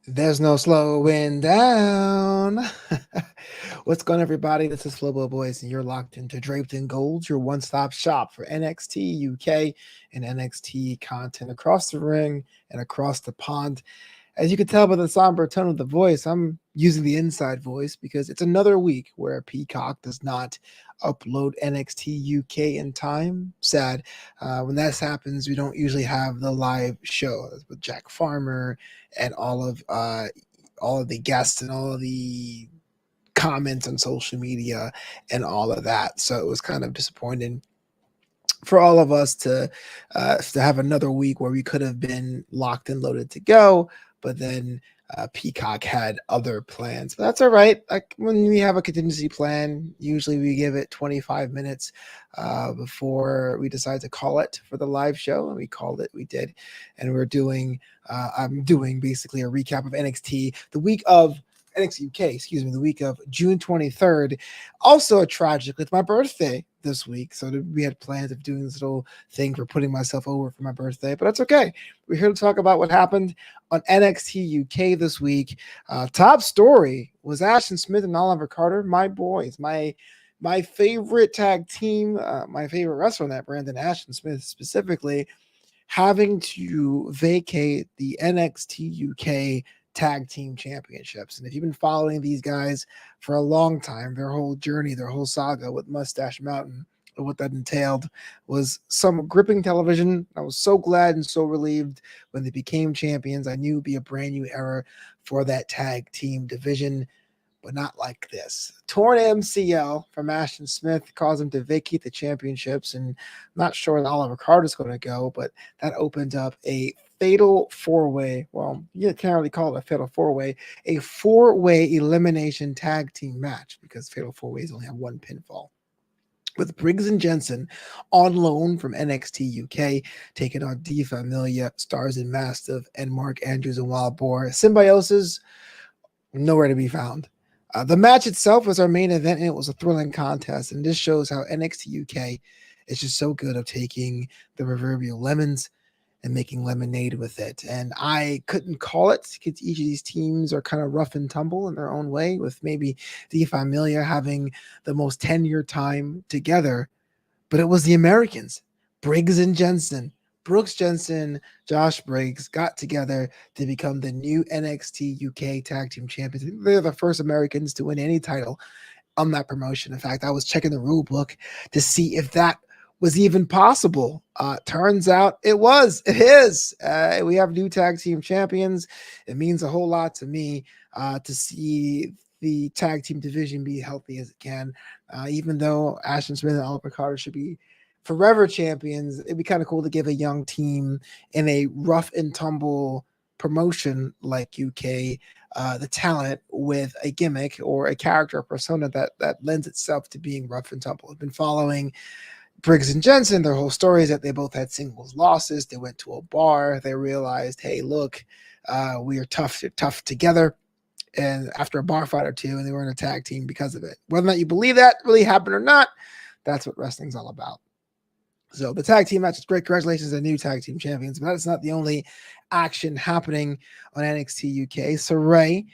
There's no slowing down. What's going on, everybody? This is Flobo Boys, and you're locked into Draped in Gold, your one-stop shop for NXT UK and NXT content across the ring and across the pond. As you can tell by the somber tone of the voice, I'm using the inside voice because it's another week where Peacock does not upload NXT UK in time. Sad. When that happens, we don't usually have the live show with Jack Farmer and all of the guests and all of the comments on social media and all of that. So it was kind of disappointing for all of us to have another week where we could have been locked and loaded to go, but then Peacock had other plans. But that's all right. Like when we have a contingency plan, usually we give it 25 minutes before we decide to call it for the live show, and we called it. We did, and I'm doing basically a recap of NXT the week of NXT UK, the week of June 23rd. Also a tragic, it's my birthday this week, so we had plans of doing this little thing for putting myself over for my birthday, but that's okay. We're here to talk about what happened on NXT UK this week. Top story was Ashton Smith and Oliver Carter, my boys, my favorite tag team, my favorite wrestler on that brand, and Ashton Smith specifically, having to vacate the NXT UK tag team championships. And if you've been following these guys for a long time, their whole journey, their whole saga with Mustache Mountain, and what that entailed was some gripping television. I was so glad and so relieved when they became champions. I knew it would be a brand new era for that tag team division, but not like this. Torn MCL from Ashton Smith caused him to vacate the championships, and I'm not sure where Oliver Carter's going to go, but that opened up a fatal four-way. Well, you can't really call it a fatal four-way, a four-way elimination tag team match, because fatal four-ways only have one pinfall, with Briggs and Jensen on loan from NXT UK, taking on D Familia, Stars and Mastiff, and Mark Andrews and Wild Boar. Symbiosis, nowhere to be found. The match itself was our main event, and it was a thrilling contest. And this shows how NXT UK is just so good at taking the proverbial lemons and making lemonade with it. And I couldn't call it because each of these teams are kind of rough and tumble in their own way, with maybe the Familia having the most tenure time together. But it was the Americans, Briggs and Jensen. Brooks Jensen, Josh Briggs got together to become the new NXT UK Tag Team Champions. They're the first Americans to win any title on that promotion. In fact, I was checking the rule book to see if that was even possible. Turns out it was. It is. We have new tag team champions. It means a whole lot to me to see the tag team division be healthy as it can. Even though Ashton Smith and Oliver Carter should be forever champions, it'd be kind of cool to give a young team in a rough and tumble promotion like UK the talent with a gimmick or a character or persona that lends itself to being rough and tumble. I've been following Briggs and Jensen. Their whole story is that they both had singles losses. They went to a bar. They realized, hey, look, we are tough together. And after a bar fight or two, and they were in a tag team because of it. Whether or not you believe that really happened or not, that's what wrestling's all about. So the tag team match is great. Congratulations to the new tag team champions. But that's not the only action happening on NXT UK. Saray,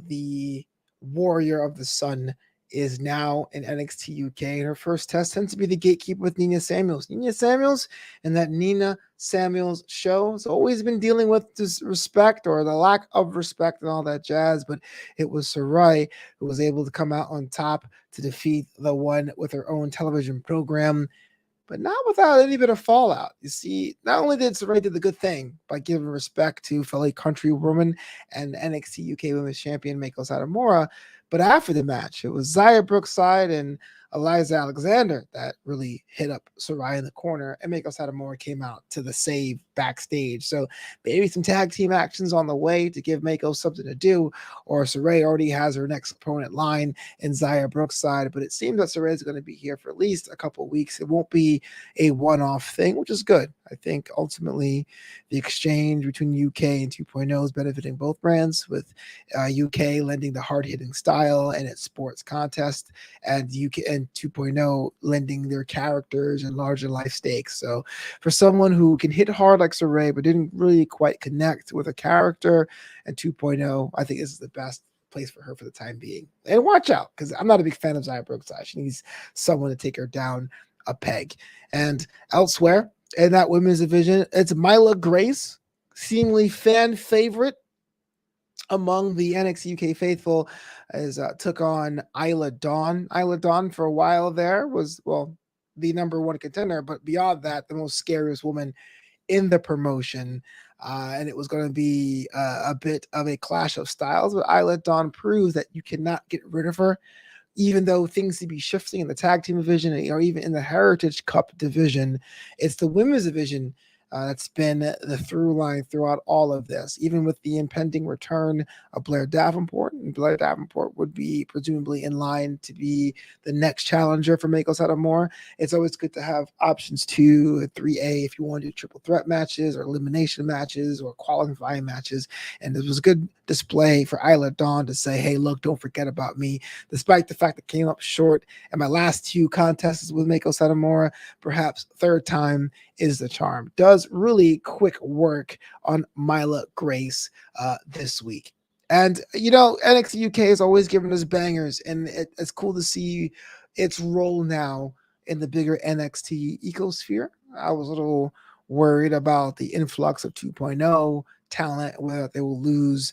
the Warrior of the Sun, is now in NXT UK. And her first test tends to be the gatekeeper with Nina Samuels. Nina Samuels and that Nina Samuels show has always been dealing with disrespect or the lack of respect and all that jazz. But it was Saray who was able to come out on top to defeat the one with her own television program, but not without any bit of fallout. You see, not only did Saray do the good thing by giving respect to fellow countrywoman and NXT UK Women's Champion Meiko Satomura, but after the match, it was Xia Brookside and Eliza Alexander that really hit up Saray in the corner, and Meiko Satomura came out to the save backstage. So maybe some tag team actions on the way to give Meiko something to do, or Saray already has her next opponent line in Xia Brookside, but it seems that Saray is going to be here for at least a couple of weeks. It won't be a one-off thing, which is good. I think ultimately the exchange between UK and 2.0 is benefiting both brands, with UK lending the hard-hitting style and its sports contest, and UK and 2.0 lending their characters and larger life stakes. So for someone who can hit hard like Saray but didn't really quite connect with a character, and 2.0, I think this is the best place for her for the time being. And watch out, because I'm not a big fan of Xia Brookside. She needs someone to take her down a peg. And elsewhere in that women's division, it's Mila Grace, seemingly fan favorite among the NXT UK faithful, as took on Isla Dawn. Isla Dawn for a while there was, well, the number one contender, but beyond that, the most scariest woman in the promotion. And it was going to be a bit of a clash of styles, but Isla Dawn proves that you cannot get rid of her, even though things seem to be shifting in the tag team division or even in the Heritage Cup division. It's the women's division that's been the through line throughout all of this, even with the impending return of Blair Davenport. And Blair Davenport would be presumably in line to be the next challenger for Mako Satomura. It's always good to have options 2, 3A if you want to do triple threat matches or elimination matches or qualifying matches. And it was a good display for Isla Dawn to say, hey, look, don't forget about me, despite the fact that came up short. And my last 2 contests with Mako Satomura, perhaps third time is the charm. Does really quick work on Mila Grace this week. And, you know, NXT UK has always given us bangers, and it's cool to see its role now in the bigger NXT ecosphere. I was a little worried about the influx of 2.0 talent, whether they will lose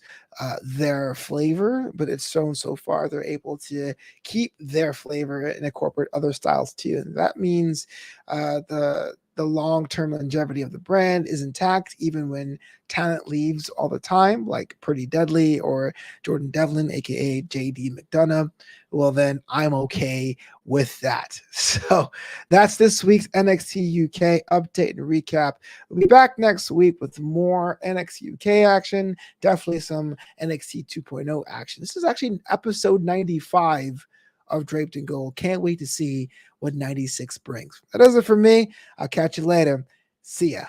their flavor, but it's shown so far they're able to keep their flavor and incorporate other styles too. And that means the long-term longevity of the brand is intact, even when talent leaves all the time, like Pretty Deadly or Jordan Devlin, aka JD McDonough. Well, then I'm okay with that. So that's this week's NXT UK update and recap. We'll be back next week with more NXT UK action, definitely some NXT 2.0 action. This is actually episode 95 of Draped in Gold. Can't wait to see what 96 brings. That does it for me. I'll catch you later. See ya.